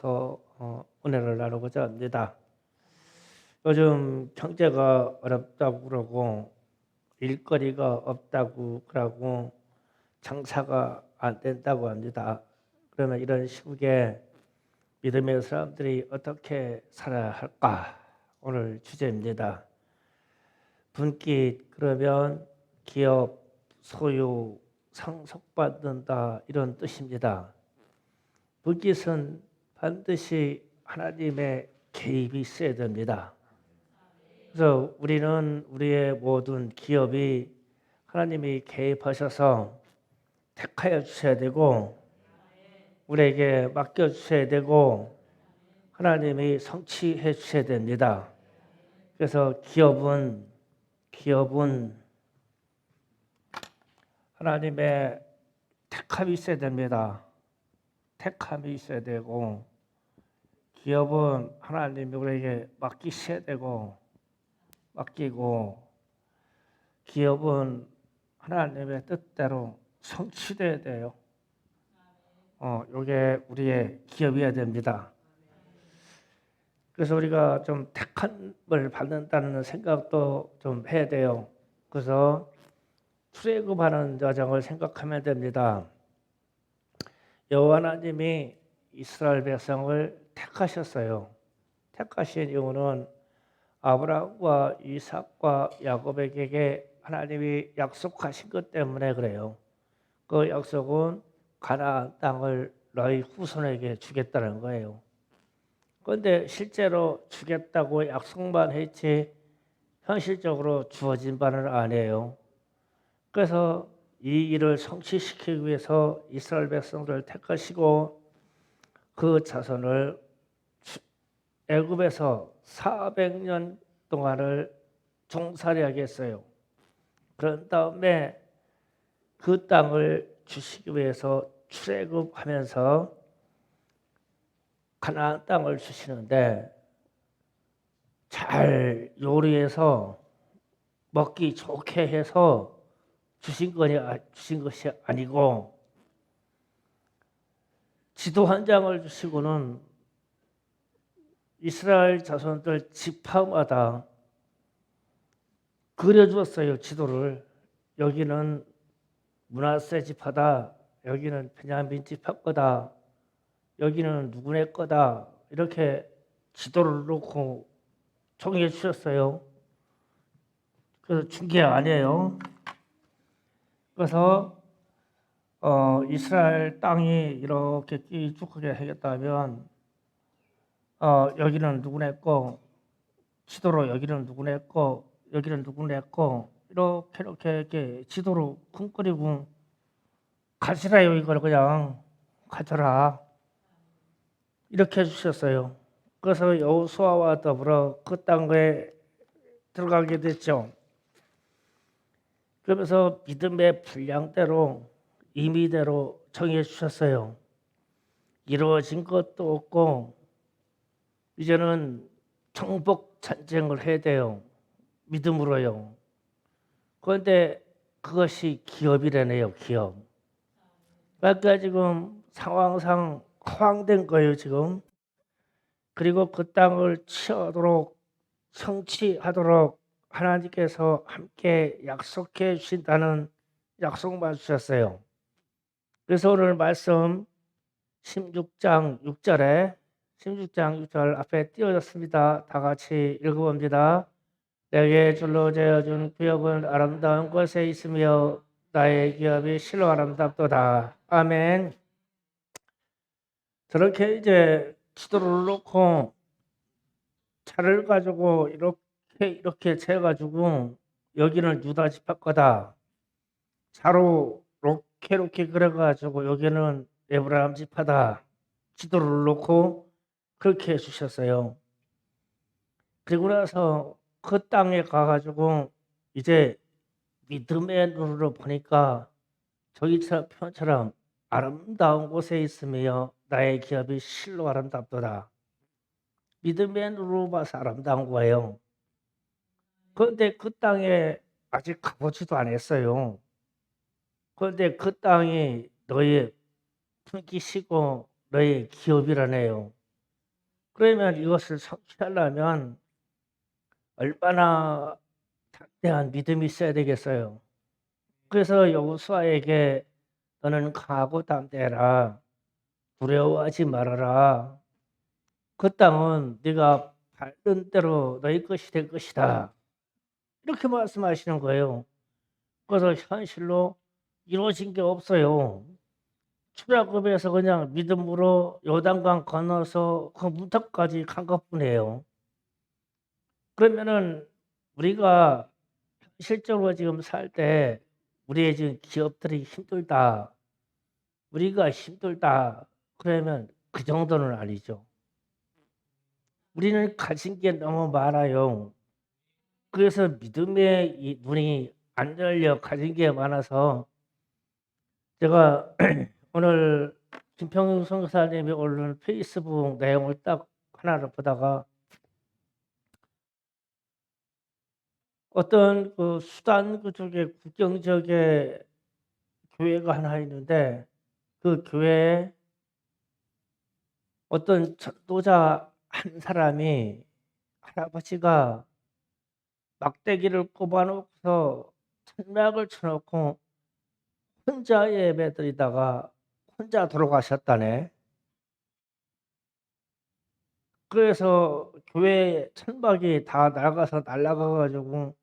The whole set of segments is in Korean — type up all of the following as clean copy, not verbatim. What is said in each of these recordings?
은혜를 나누고자 합니다. 요즘 경제가 어렵다고 그러고 일거리가 없다고 그러고 장사가 안 된다고 합니다. 그러면 이런 시국에 믿음의 사람들이 어떻게 살아야 할까? 오늘 주제입니다. 분깃 그러면 기업, 소유, 상속받는다 이런 뜻입니다. 분깃은 반드시 하나님의 개입이 있어야 됩니다. 그래서 우리는 우리의 모든 기업이 하나님이 개입하셔서 택하여 주셔야 되고 우리에게 맡겨 주셔야 되고 하나님이 성취해 주셔야 됩니다. 그래서 기업은 하나님의 택함이 있어야 됩니다. 택함이 있어야 되고 기업은 하나님이 우리에게 맡기셔야 되고 맡기고 기업은 하나님의 뜻대로 성취돼야 돼요. 이게 우리의 기업이어야 됩니다. 그래서 우리가 좀 택함을 받는다는 생각도 좀 해야 돼요. 그래서 출애굽하는 과정을 생각하면 됩니다. 여호와 하나님이 이스라엘 백성을 택하셨어요. 택하신 이유는 아브라함과 이삭과 야곱에게 하나님이 약속하신 것 때문에 그래요. 그 약속은 가나안 땅을 너희 후손에게 주겠다는 거예요. 그런데 실제로 주겠다고 약속만 했지 현실적으로 주어진 바는 아니에요. 그래서 이 일을 성취시키기 위해서 이스라엘 백성들을 택하시고 그 자손을 애굽에서 400년 동안을 종살이하게 했어요. 그런 다음에 그 땅을 주시기 위해서 출애굽하면서 가나안 땅을 주시는데 잘 요리해서 먹기 좋게 해서 주신 것이 아니고 지도 한 장을 주시고는 이스라엘 자손들 지파마다 그려주었어요. 지도를. 여기는 므낫세 지파다. 여기는 베냐민 지파 거다. 여기는 누구네 거다. 이렇게 지도를 놓고 정해 주셨어요. 그래서 준 게 아니에요. 그래서 이스라엘 땅이 이렇게 길쭉하게 하겠다면 여기는 누구네 거, 지도로 여기는 누구네 거, 여기는 누구네 거 이렇게 지도로 쿵거리고 가시라요. 이걸 그냥 가져라 이렇게 해주셨어요. 그래서 여호수아와 더불어 그 땅에 들어가게 됐죠. 그러면서 믿음의 분량대로 임의대로 정해 주셨어요. 이루어진 것도 없고 이제는 정복 전쟁을 해야 돼요. 믿음으로요. 그런데 그것이 기업이라네요. 기업. 그러니까 지금 상황상 허황된 거예요. 지금. 그리고 그 땅을 취하도록 성취하도록 하나님께서 함께 약속해 주신다는 약속만 주셨어요. 그래서 오늘 말씀 16장 6절 앞에 띄워졌습니다. 다 같이 읽어봅니다. 내게 줄로 재어준 구역은 아름다운 곳에 있으며 나의 기업이 실로 아름답도다. 아멘. 저렇게 이제 지도를 놓고 차를 가지고 이렇게 재가지고 여기는 유다 지파 거다. 차로 이렇게 그래가지고 여기는 에브라임 지파다. 지도를 놓고 그렇게 해주셨어요. 그리고 나서 그 땅에 가가지고 이제 믿음의 눈으로 보니까 저기처럼 표현처럼 아름다운 곳에 있으며 나의 기업이 실로 아름답도다. 믿음의 눈으로 봐서 아름다운 거예요. 그런데 그 땅에 아직 가보지도 않았어요. 그런데 그 땅이 너의 품기시고 너의 기업이라네요. 그러면 이것을 성취하려면 얼마나 담대한 믿음이 있어야 되겠어요. 그래서 여호수아에게 너는 강하고 담대해라. 두려워하지 말아라. 그 땅은 네가 밟는 대로 너희 것이 될 것이다. 이렇게 말씀하시는 거예요. 그래서 현실로 이루어진 게 없어요. 출애굽에서 그냥 믿음으로 요단강 건너서 그 문턱까지 간 것뿐이에요. 그러면은 우리가 실적으로 지금 살 때 우리의 지금 기업들이 힘들다, 우리가 힘들다, 그러면 그 정도는 아니죠. 우리는 가진 게 너무 많아요. 그래서 믿음의 이 눈이 안 열려 가진 게 많아서 제가 오늘 김평윤 선교사님이 올린 페이스북 내용을 딱 하나를 보다가 어떤 그 수단 그쪽에 국경 지역에 교회가 하나 있는데 그 교회에 어떤 전도자 한 사람이 할아버지가 막대기를 꼽아놓고서 천막을 쳐놓고 혼자 예배드리다가 혼자 돌아가셨다네. 그래서 교회 천막이 다 낡아서 날아가가지고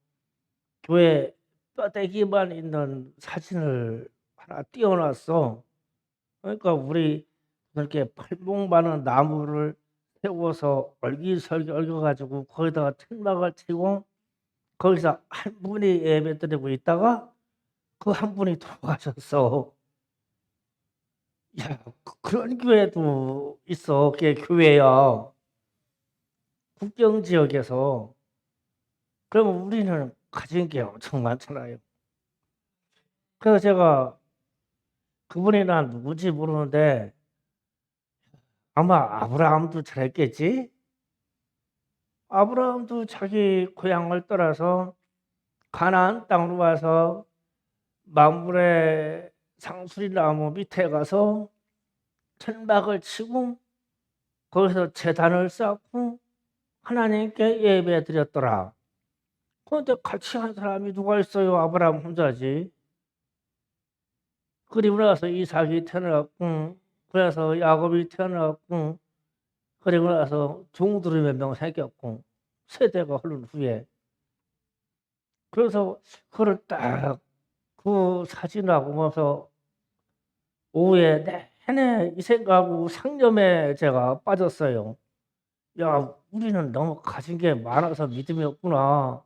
교회 뼈대기만 있는 사진을 하나 띄워놨어. 그러니까 우리 그렇게 팔목 많은 나무를 세워서 얼기설기 얽어가지고 거기다가 천막을 치고 거기서 한 분이 예배드리고 있다가 그 한 분이 돌아가셨어. 야, 그런 교회도 있어. 그게 교회야. 국경 지역에서. 그러면 우리는 가진 게 엄청 많잖아요. 그래서 제가 그분이 난 누군지 모르는데 아마 아브라함도 잘했겠지? 아브라함도 자기 고향을 떠나서 가나안 땅으로 와서 만물의 상수리 나무 밑에 가서 천막을 치고 거기서 제단을 쌓고 하나님께 예배 드렸더라. 그런데 같이 한 사람이 누가 있어요? 아브라함 혼자지. 그리고 나서 이삭이 태어났고 그래서 야곱이 태어났고 그리고 나서 종들이 몇 명 생겼고 세대가 흐른 후에 그래서 그걸 딱 그 사진을 보면서 오후에 내내 이 생각하고 상념에 제가 빠졌어요. 야, 우리는 너무 가진 게 많아서 믿음이 없구나.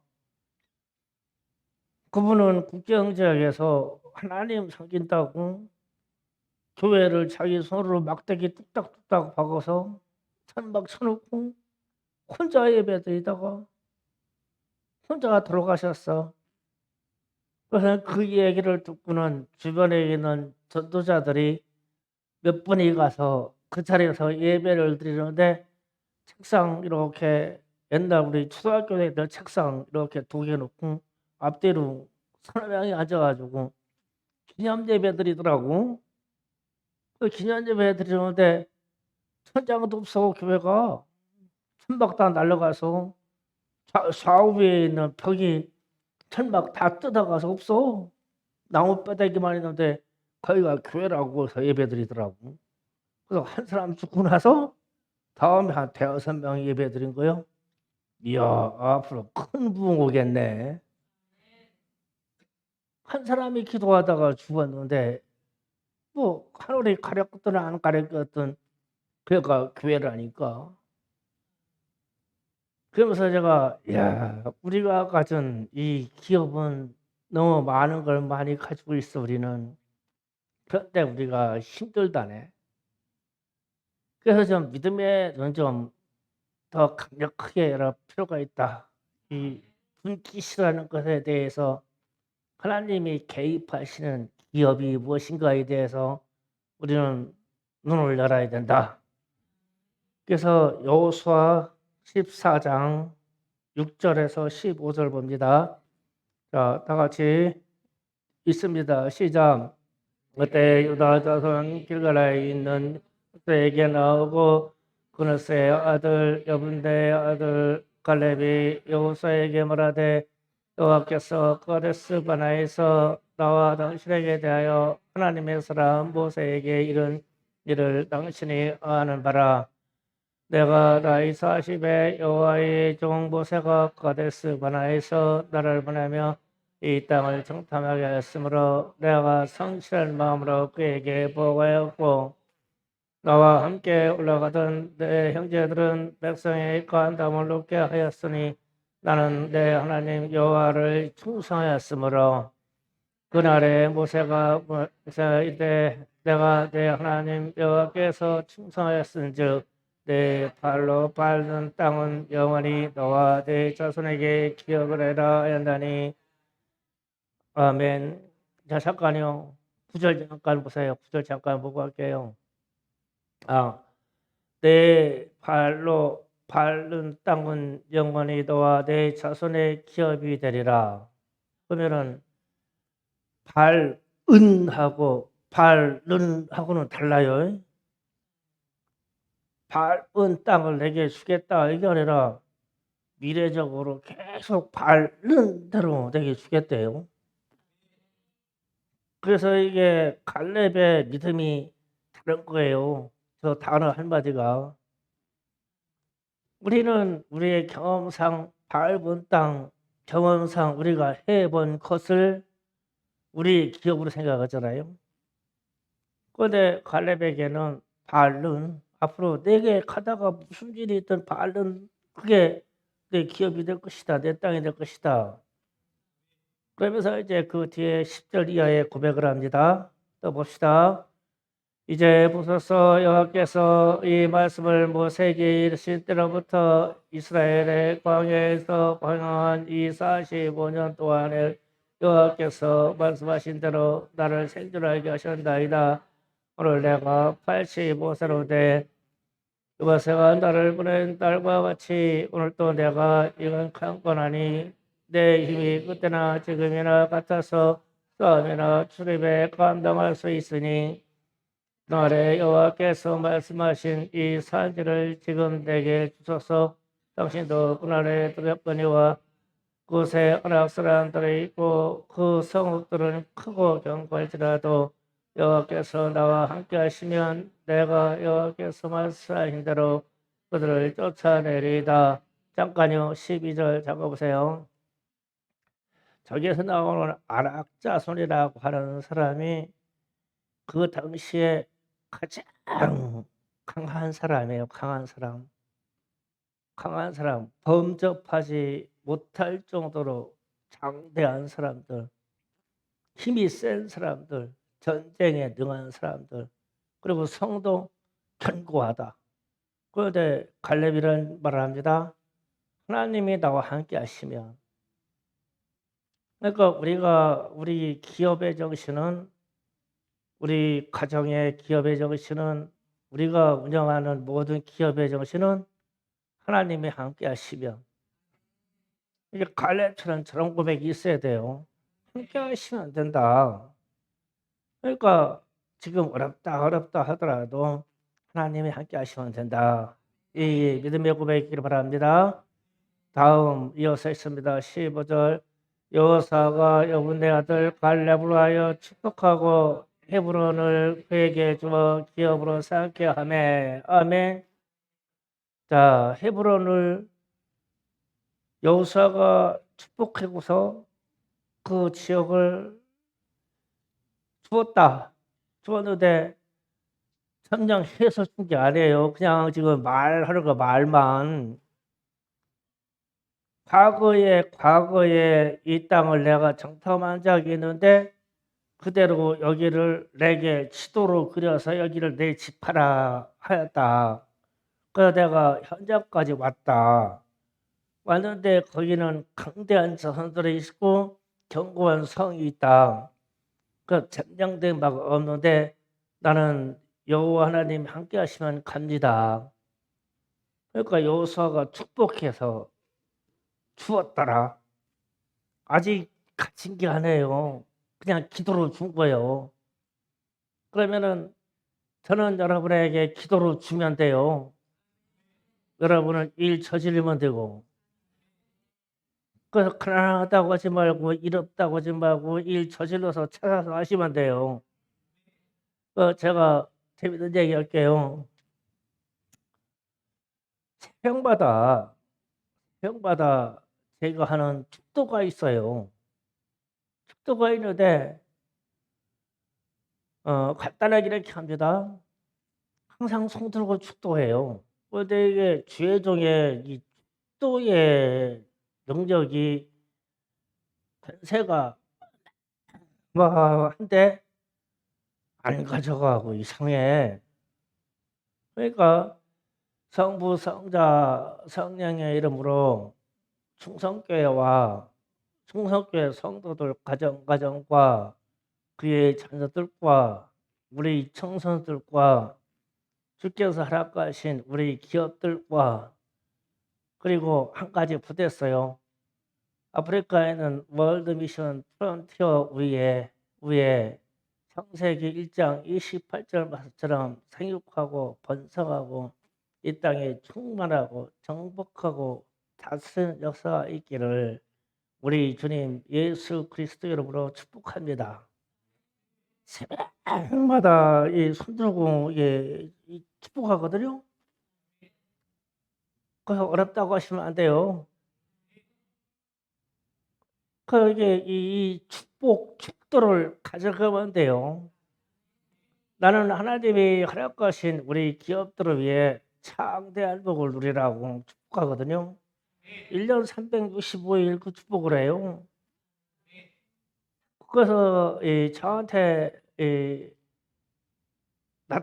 그분은 국제영제학에서 하나님 섬긴다고 교회를 자기 손으로 막대기 뚝딱뚝딱 박아서 천막 쳐놓고 혼자 예배드리다가 혼자가 돌아가셨어. 그래서 그 얘기를 듣고는 주변에 있는 전도자들이 몇 분이 가서 그 자리에서 예배를 드리는데 책상 이렇게 옛날 우리 초등학교 때 책상 이렇게 두 개 놓고 앞뒤로 서너 명이 앉아가지고 기념 예배 드리더라고. 그 기념 예배 드리는데 천장도 없어 교회가 천막 다 날라가서 좌우에 있는 벽이 천막 다 뜯어가서 없어. 나무 뼈대기만 있는데 거기가 교회라고 해서 예배드리더라고. 그래서 한 사람 죽고 나서 다음에 한 대여섯 명이 예배드린 거요. 이야, 앞으로 큰 부흥 오겠네. 한 사람이 기도하다가 죽었는데 뭐 하늘이 가렸든 안 가렸든 그가 교회라니까. 그러면서 제가 야, 우리가 가진 이 기업은 너무 많은 걸 많이 가지고 있어 우리는. 그런데 우리가 힘들다네. 그래서 좀 믿음의 눈 좀 더 강력하게 열 필요가 있다. 이 분깃이라는 것에 대해서 하나님이 개입하시는 기업이 무엇인가에 대해서 우리는 눈을 열어야 된다. 그래서 여호수아 14장 6절에서 15절 봅니다. 자, 다 같이 읽습니다. 시작. 그때 유다 자손 길갈라에 있는 그에게 나오고 그느스의 아들 여분대의 아들 갈렙이 여호수아에게 말하되 여호와께서 가데스 바나에서 나와 당신에게 대하여 하나님의 사람 모세에게 이른 일을 당신이 아는 바라. 내가 나이 40에 여호와의 종 모세가 가데스 바나에서 나를 보내며 이 땅을 정탐하게 하였으므로 내가 성실한 마음으로 그에게 보고하였고 나와 함께 올라가던 내 형제들은 백성의 간담을 높게 하였으니 나는 내 하나님 여호와를 충성하였으므로 그날에 모세가 이때 내가 내 하나님 여호와께서 충성하였은즉 내 발로 밟는 땅은 영원히 너와 내 자손에게 기업을 해라 하였나니 아멘. 자, 잠깐요. 구절 잠깐 보세요. 구절 잠깐 보고 할게요. 내 발로 밟는 땅은 영원히 너와 내 자손의 기업이 되리라. 그러면은 발은하고 밟는하고는 달라요. 밟은 땅을 내게 주겠다 이게 아니라 미래적으로 계속 밟는 대로 내게 주겠대요. 그래서 이게 갈렙의 믿음이 다른 거예요. 저 단어 한마디가 우리는 우리의 경험상 밟은 땅, 경험상 우리가 해본 것을 우리 기업으로 생각하잖아요. 그런데 갈렙에게는 밟는 앞으로 내게 가다가 무슨 일이 있든 밟는 그게 내 기업이 될 것이다. 내 땅이 될 것이다. 그러면서 이제 그 뒤에 10절 이하의 고백을 합니다. 또 봅시다. 이제 보소서 여호와께서 이 말씀을 모세에게 이르신 때로부터 이스라엘의 광야에서 방황한 이 45년 동안에 여호와께서 말씀하신 대로 나를 생존하게 하셨나이다. 오늘 내가 85세로 돼 여호와가 나를 보낸 딸과 같이 오늘 또 내가 이건 강건하니 내 힘이 그때나 지금이나 같아서 싸움이나 출입에 감당할 수 있으니 나의 여호와께서 말씀하신 이 산지를 지금 내게 주소서. 당신도 그날에 들었거니와 그곳에 아랍 사람들이 있고 그 성읍들은 크고 견고할지라도 여호와께서 나와 함께 하시면 내가 여호와께서 말씀하신 대로 그들을 쫓아내리이다. 잠깐요. 12절 잠깐보세요. 저기에서 나오는 아낙 자손이라고 하는 사람이 그 당시에 가장 강한 사람이에요. 강한 사람. 강한 사람. 범접하지 못할 정도로 장대한 사람들. 힘이 센 사람들. 전쟁에 능한 사람들. 그리고 성도 견고하다. 그런데 갈렙이라는 말을 합니다. 하나님이 나와 함께 하시면. 그러니까 우리 기업의 정신은 우리 가정의 기업의 정신은 우리가 운영하는 모든 기업의 정신은 하나님이 함께 하시면 이게 갈렙처럼 저런 고백이 있어야 돼요. 함께 하시면 안 된다. 그러니까 지금 어렵다 하더라도 하나님이 함께 하시면 된다. 이 믿음의 고백이기를 바랍니다. 다음 이어서 있습니다. 15절 여호사가 여분의 아들 갈렙을 하여 축복하고 헤브론을 그에게 주어 기업으로 삼게 하매 아멘. 자, 헤브론을 여호사가 축복하고서 그 지역을 주었는데 점령해서 준 게 아니에요. 그냥 지금 말하는 거 말만. 과거에 이 땅을 내가 정탐한 적이 있는데 그대로 여기를 내게 지도로 그려서 여기를 내 집하라 하였다. 그래서 내가 현장까지 왔는데 거기는 강대한 자손들이 있고 견고한 성이 있다. 그 점령된 바가 없는데 나는 여호와 하나님 함께 하시면 갑니다. 그러니까 여호수아가 축복해서 주었더라. 아직 갇힌 게 아니에요. 그냥 기도로 준 거예요. 그러면은 저는 여러분에게 기도로 주면 돼요. 여러분은 일 저지르면 되고, 그래서 가난하다고 하지 말고 일 없다고 하지 말고 일 저질러서 찾아서 하시면 돼요. 제가 재밌는 얘기 할게요. 새벽마다 제가 하는 축도가 있어요. 축도가 있는데 간단하게 이렇게 합니다. 항상 손 들고 축도해요. 근데 이게 주의 이 축도의 능력이 권세가 한데 안 가져가고 이상해. 그러니까 성부, 성자, 성령의 이름으로 충성교회 성도들 가정과 그의 자녀들과 우리 청소년들과 주께서 허락하신 우리 기업들과 그리고 한 가지 부댔어요. 아프리카에는 월드 미션 프론티어 위에 창세기 1장 28절 말씀처럼 생육하고 번성하고 이 땅에 충만하고 정복하고 다스리는 역사가 있기를 우리 주님 예수 그리스도 이름으로 축복합니다. 새벽마다 손 들고 축복하거든요. 그래서 어렵다고 하시면 안 돼요. 그게 이 축도를 가져가면 돼요. 나는 하나님이 허락하신 우리 기업들을 위해 창대한 복을 누리라고 축복하거든요. 1년 365일 그 축복을 해요. 그래서 저한테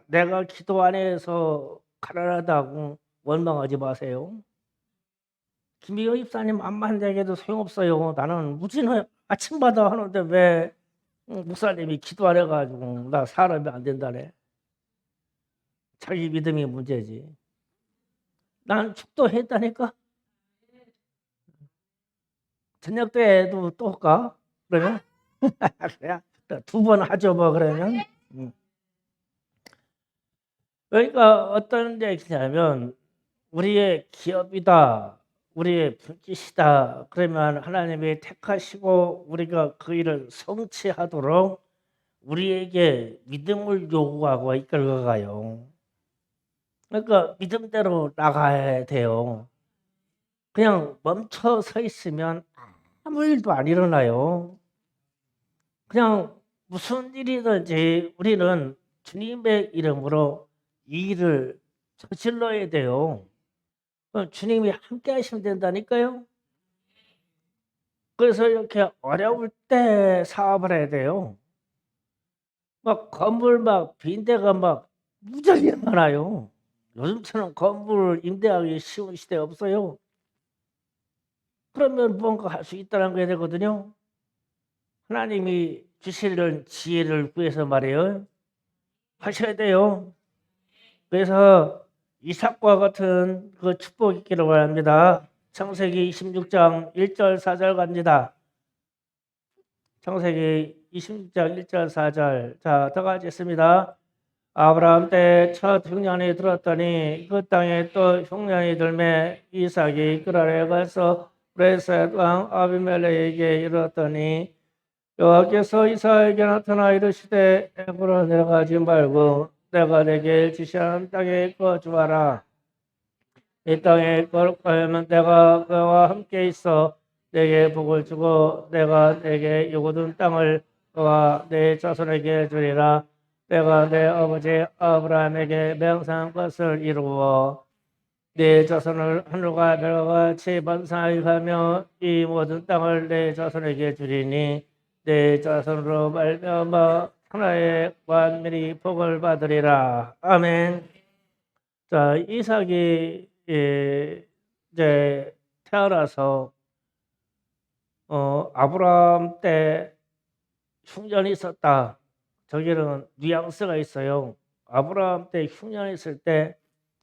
내가 기도 안 해서 가난하다고 원망하지 마세요. 김희영 입사님 암만 얘기해도 소용없어요. 나는 무진을 아침마다 하는데 왜 목사님이 기도 안 해가지고 나 사람이 안 된다네. 자기 믿음이 문제지. 난 축도했다니까. 저녁 때도 또 할까? 그러면 그래 2번 하죠 뭐 그러면. 그러니까 어떤 얘기냐면 우리의 기업이다, 우리의 불깃이다. 그러면 하나님이 택하시고 우리가 그 일을 성취하도록 우리에게 믿음을 요구하고 이끌어가요. 그러니까 믿음대로 나가야 돼요. 그냥 멈춰 서 있으면 아무 일도 안 일어나요. 그냥 무슨 일이든지 우리는 주님의 이름으로 이 일을 저질러야 돼요. 주님이 함께 하시면 된다니까요. 그래서 이렇게 어려울 때 사업을 해야 돼요. 막 건물 빈대가 무지하게 많아요. 요즘처럼 건물 임대하기 쉬운 시대 없어요. 그러면 뭔가 할 수 있다는 게 되거든요. 하나님이 주시는 지혜를 구해서 말이에요. 하셔야 돼요. 그래서 이삭과 같은 그 축복이 있기를 바랍니다. 창세기 26장 1절 4절 갑니다. 창세기 26장 1절 4절. 자, 더 같이 있습니다. 아브라함 때 첫 흉년이 들었더니 그 땅에 또 흉년이 들매 이삭이 그랄에 가서 브레셋 왕 아비멜렉에게 이르렀더니 여호와께서 이삭에게 나타나 이르시되 애굽으로 내려가지 말고 내가 내게 지시한 땅에 거주하라. 이 땅에 거룩하면 내가 그와 함께 있어 내게 복을 주고 내가 내게 요구든 땅을 그와 내 자손에게 주리라. 내가 내 아버지 아브라함에게 맹세한 것을 이루어 내 자손을 하늘과 별과 같이 번성하게 하며 이 모든 땅을 내 자손에게 주리니 내 자손으로 말미암아 하나의 만민이 복을 받으리라. 아멘. 자, 이삭이 이제 태어나서 아브라함 때 흉년이 있었다. 저기는 뉘앙스가 있어요. 아브라함 때 흉년이 있을 때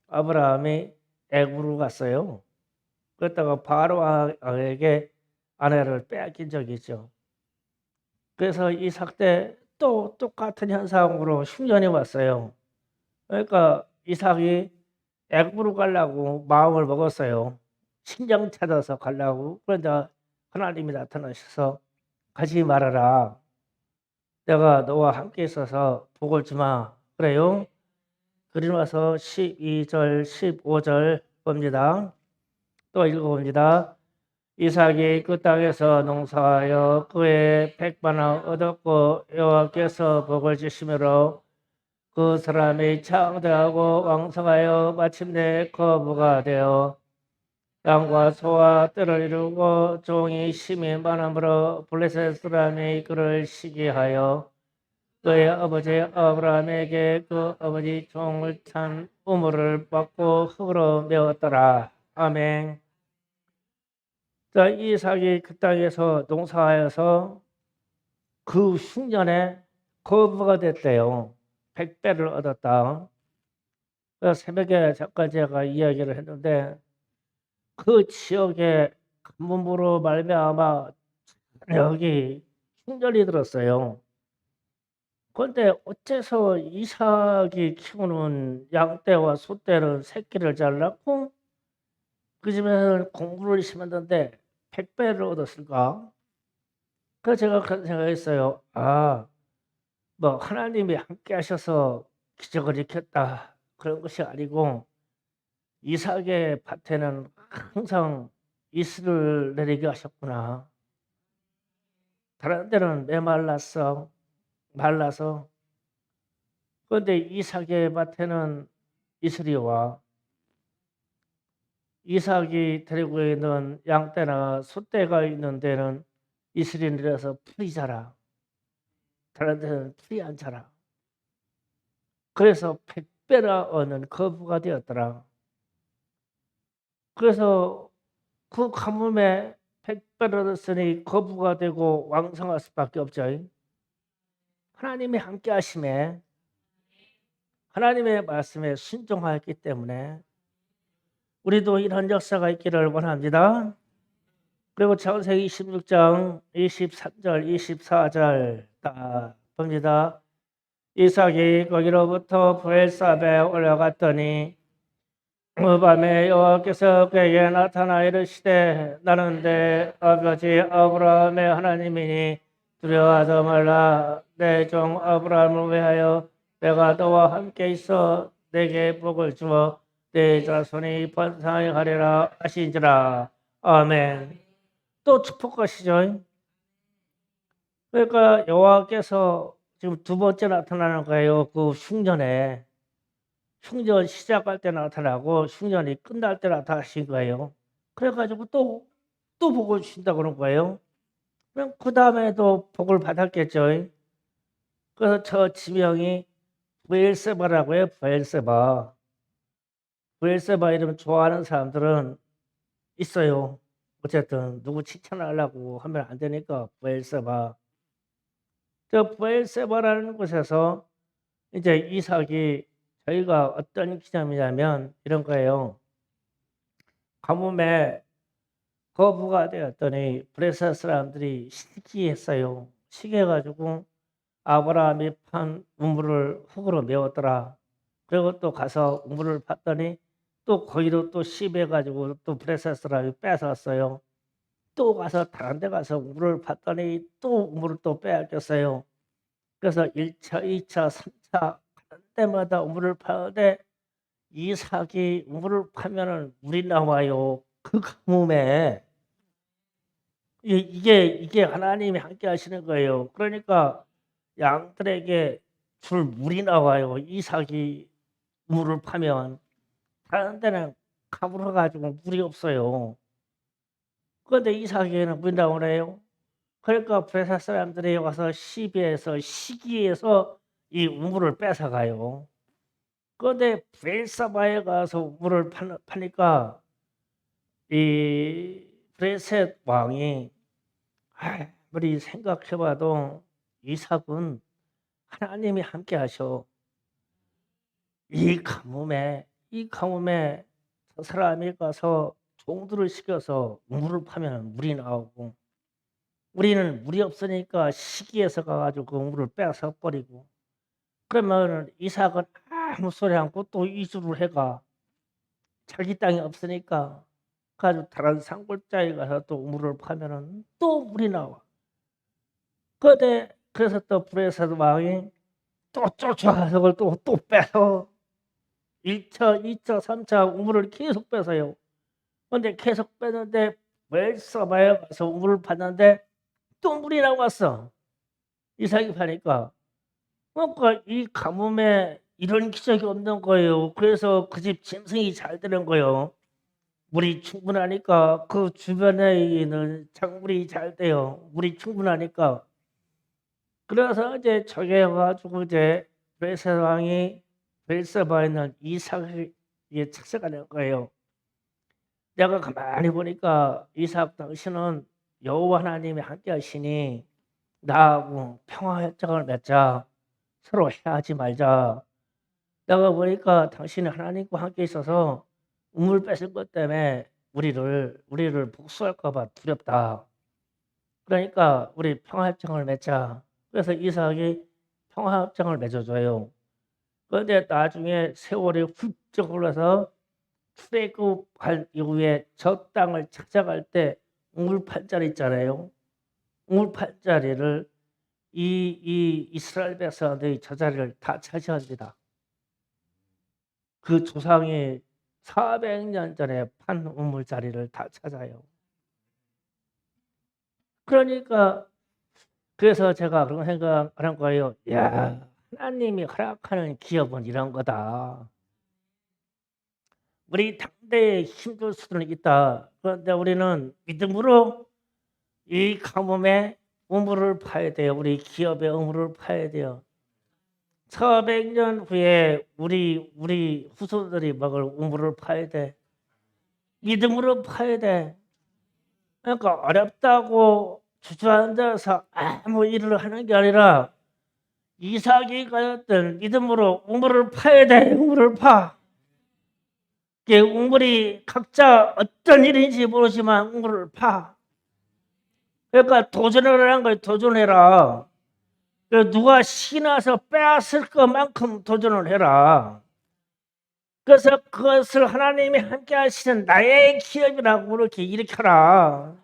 아브라함이 애굽으로 갔어요. 그랬다가 바로에게 아내를 빼앗긴 적이 있죠. 그래서 이삭 때 또 똑같은 현상으로 흉년이 왔어요. 그러니까 이삭이 애굽으로 가려고 마음을 먹었어요. 식량 찾아서 가려고. 그런데 하나님이 나타나셔서 가지 말아라. 내가 너와 함께 있어서 복을 주마. 그래요. 그리고 나서 12절, 15절 봅니다. 또 읽어봅니다. 이삭이 그 땅에서 농사하여 그의 백반을 얻었고 여호와께서 복을 주심으로 그 사람이 창대하고 왕성하여 마침내 거부가 되어 양과 소와 떼를 이루고 종이 심히 많음으로 블레셋 사람이 그를 시기하여 그의 아버지 아브라함에게 그 아버지 종을 찬 우물을 받고 흙으로 메웠더라. 아멘. 자, 이삭이 그 땅에서 농사하여서 그 흉년에 거부가 됐대요. 100배를 얻었다. 새벽에 잠깐 제가 이야기를 했는데 그 지역에 가뭄으로 말미암아 여기 흉년이 들었어요. 그런데 어째서 이삭이 키우는 양떼와 소떼는 새끼를 잘 낳고 그 집에서는 공부를 심었는데 100배를 얻었을까? 그래서 제가 그런 생각했어요. 뭐 하나님이 함께 하셔서 기적을 일으켰다 그런 것이 아니고 이삭의 밭에는 항상 이슬을 내리게 하셨구나. 다른 데는 말라서. 그런데 이삭의 밭에는 이슬이 와. 이삭이 데리고 있는 양떼나 소떼가 있는 데는 이슬이 내려서 풀이 자라. 다른 데는 풀이 안 자라. 그래서 100배나 얻는 거부가 되었더라. 그래서 그 가뭄에 100배를 얻었으니 거부가 되고 왕성할 수밖에 없죠. 하나님이 함께 하심에 하나님의 말씀에 순종하였기 때문에 우리도 이런 역사가 있기를 원합니다. 그리고 창세기 26장 23절 24절 딱 봅니다. 이삭이 거기로부터 브엘사베에 올라갔더니 그 밤에 여호와께서 그에게 나타나 이르시되 나는 내 아버지 아브라함의 하나님이니 두려워하지 말라. 내 종 아브라함을 위하여 내가 너와 함께 있어 내게 복을 주어 내 자손이 번성하게 하리라 하신지라. 아멘. 또 축복하시죠. 그러니까 여호와께서 지금 두 번째 나타나는 거예요. 그 흉년에. 흉년 시작할 때 나타나고 흉년이 끝날 때 나타나신 거예요. 그래가지고 또 복을 주신다 그런 거예요. 그럼 그 다음에도 복을 받았겠죠. 그래서 저 지명이 브엘세바라고 해요. 브엘세바. 브엘세바 이름 좋아하는 사람들은 있어요. 어쨌든 누구 칭찬하려고 하면 안 되니까 브엘세바. 저 브엘세바라는 곳에서 이제 이삭이 저희가 어떤 기념이냐면 이런 거예요. 가뭄에 거부가 되었더니 브레스 사람들이 시기했어요. 시기해가지고 아브라함이 판 우물을 흙으로 메웠더라. 그리고 또 가서 우물을 팠더니 또 거기로 또 시비해가지고 또 브레스 사람이 뺏었어요. 또 가서 다른 데 가서 우물을 팠더니 또 우물을 또 빼앗겼어요. 그래서 1차, 2차, 3차 하는 때마다 우물을 파는데 이삭이 우물을 파면은 물이 나와요. 그 가뭄에 이게 하나님이 함께 하시는 거예요. 그러니까 양들에게 줄 물이 나와요. 이삭이 우물을 파면 다른 데는 가물어 가지고 물이 없어요. 그런데 이삭에게는 물이 나오네요. 그러니까 브레사 사람들이 와서 시기해서 이 우물을 뺏어가요. 그런데 브엘사바에 가서 우물을 파니까 이 브레셋 왕이 아무리 생각해봐도 이삭은 하나님이 함께 하셔. 이 가뭄에 저 사람이 가서 종들을 시켜서 우물을 파면 물이 나오고 우리는 물이 없으니까 시기해서 가가지고 그 우물을 빼앗아 버리고 그러면 이삭은 아무 소리 않고 또 이주를 해가. 자기 땅이 없으니까 가지고 다른 산골짜기 가서 또 우물을 파면은 또 물이 나와. 그래서 또 브레사드 왕이 또 쫓아가서 그걸 또 빼서 1차, 2차, 3차 우물을 계속 빼서요. 근데 계속 빼는데 웰서바에 가서 우물을 팠는데 또 물이 나왔어. 이삭이 파니까. 그러니까 이 가뭄에 이런 기적이 없는 거예요. 그래서 그 집 짐승이 잘 되는 거예요. 물이 충분하니까 그 주변에 있는 작물이 잘 돼요. 물이 충분하니까. 그래서 이제 저게 가지고 이제 베세왕이 벨세바에 있는 이삭을 착색하는 거예요. 내가 가만히 보니까 이삭 당신은 여호와 하나님이 함께 하시니 나하고 평화협정을 맺자. 서로 해하지 말자. 내가 보니까 당신이 하나님과 함께 있어서 우물 뺏을 것 때문에 우리를 복수할까 봐 두렵다. 그러니까 우리 평화협정을 맺자. 그래서 이삭이 평화협정을 맺어줘요. 그런데 나중에 세월이 훌쩍 흘러서 출애굽할 이후에 저 땅을 찾아갈 때 우물판자리 있잖아요. 우물판자리를 이 이스라엘 백성들이 저 자리를 다 차지합니다. 그 조상이 400년 전에 판 우물자리를 다 찾아요. 그러니까 그래서 제가 그런 생각하는 거예요. 야, 하나님이 허락하는 기업은 이런 거다. 우리 당대에 힘줄 수는 있다. 그런데 우리는 믿음으로 이 가뭄에 우물을 파야 돼요. 우리 기업의 우물을 파야 돼요. 400년 후에 우리 후손들이 먹을 우물을 파야 돼. 믿음으로 파야 돼. 그러니까 어렵다고 주저앉아서 아무 일을 하는 게 아니라 이삭이 가졌던 믿음으로 우물을 파야 돼. 우물을 파. 그 우물이 각자 어떤 일인지 모르지만 우물을 파. 그러니까 도전을 하는 거예요. 도전해라. 누가 신나서 빼앗을 것만큼 도전을 해라. 그래서 그것을 하나님이 함께 하시는 나의 기업이라고 이렇게 일으켜라.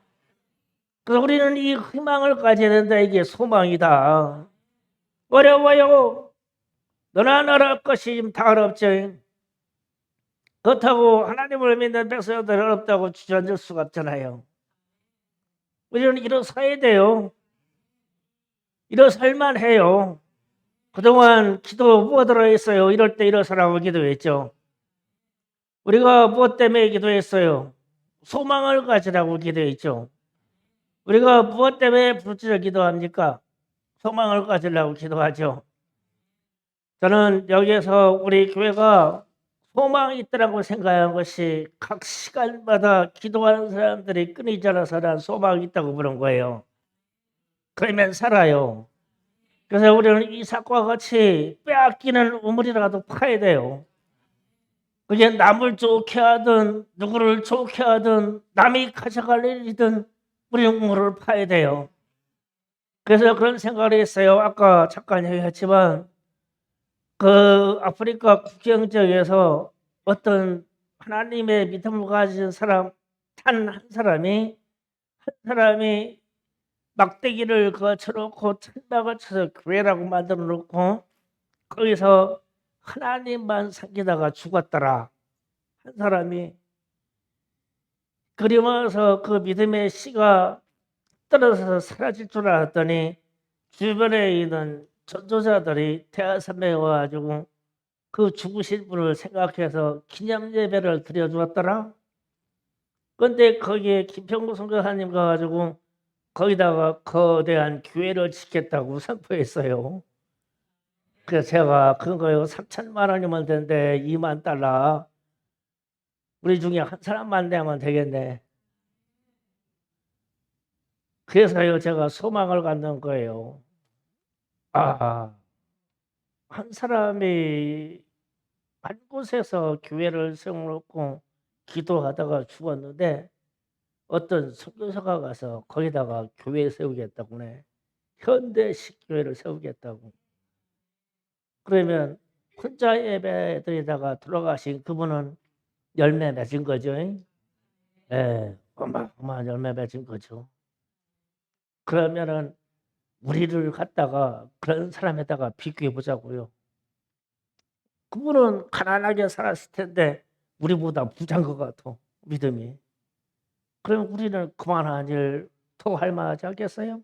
그래서 우리는 이 희망을 가져야 된다. 이게 소망이다. 어려워요. 너나 어려울 것이 다 어렵죠. 그렇다고 하나님을 믿는 백성들 어렵다고 주저앉을 수가 없잖아요. 우리는 일어서야 돼요. 일어설만 해요. 그동안 기도 뭐가 들어있어요? 이럴 때 일어서라고 기도했죠. 우리가 무엇 때문에 기도했어요? 소망을 가지라고 기도했죠. 우리가 무엇 때문에 부르짖어 기도합니까? 소망을 가지려고 기도하죠. 저는 여기에서 우리 교회가 소망이 있다고 생각하는 것이 각 시간마다 기도하는 사람들이 끊이지 않아서 난 소망이 있다고 부른 거예요. 그러면 살아요. 그래서 우리는 이삭과 같이 빼앗기는 우물이라도 파야 돼요. 그게 남을 좋게 하든 누구를 좋게 하든 남이 가져갈 일이든 우리는 우물을 파야 돼요. 그래서 그런 생각을 했어요. 아까 잠깐 얘기했지만 그 아프리카 국경 지역에서 어떤 하나님의 믿음을 가진 사람 한 사람이 막대기를 쳐놓고 천막을 쳐서 교회라고 만들어 놓고 거기서 하나님만 섬기다가 죽었더라. 한 사람이 그리면서 그 믿음의 씨가 떨어져서 사라질 줄 알았더니 주변에 있는 전도자들이 대화산맥에 와가지고 그 죽으신 분을 생각해서 기념 예배를 드려주었더라. 근데 거기에 김평구 선교사님 가가지고 거기다가 거대한 교회를 짓겠다고 선포했어요. 그래서 제가 그거요 3천만 원이면 되는데 2만 달러 우리 중에 한 사람만 내면 되겠네. 그래서요 제가 소망을 갖는 거예요. 한 사람이 한 곳에서 교회를 세워놓고 기도하다가 죽었는데 어떤 선교사가 가서 거기다가 교회 세우겠다고 해. 현대식 교회를 세우겠다고. 그러면 혼자 예배 드리다가 돌아가신 그분은 열매 맺은 거죠. 예, 어마어마한 열매 맺은 거죠. 그러면은 우리를 갖다가 그런 사람에다가 비교해 보자고요. 그분은 가난하게 살았을 텐데 우리보다 부자인 것 같아, 믿음이. 그럼 우리는 그만한 일 더 할 만하지 않겠어요?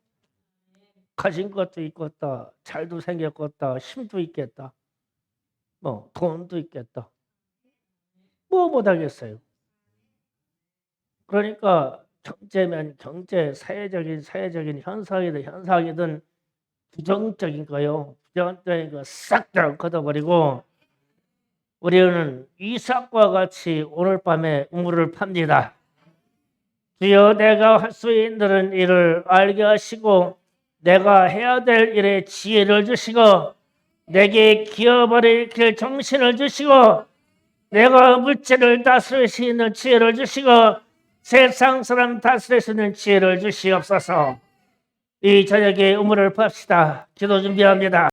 가진 것도 있겠다, 잘도 생겼겠다, 힘도 있겠다, 뭐 돈도 있겠다. 뭐 못하겠어요. 그러니까 경제면 경제, 사회적인 현상이든 부정적인 거요. 부정적인 거 싹 다 걷어버리고 우리는 이삭과 같이 오늘 밤에 우물을 팝니다. 주여, 내가 할 수 있는 일을 알게 하시고 내가 해야 될 일에 지혜를 주시고 내게 기어버릴 길 정신을 주시고 내가 물질을 다스릴 수 있는 지혜를 주시고 세상 사람 다스릴 수 있는 지혜를 주시옵소서. 이 저녁에 우물을 팝시다. 기도 준비합니다.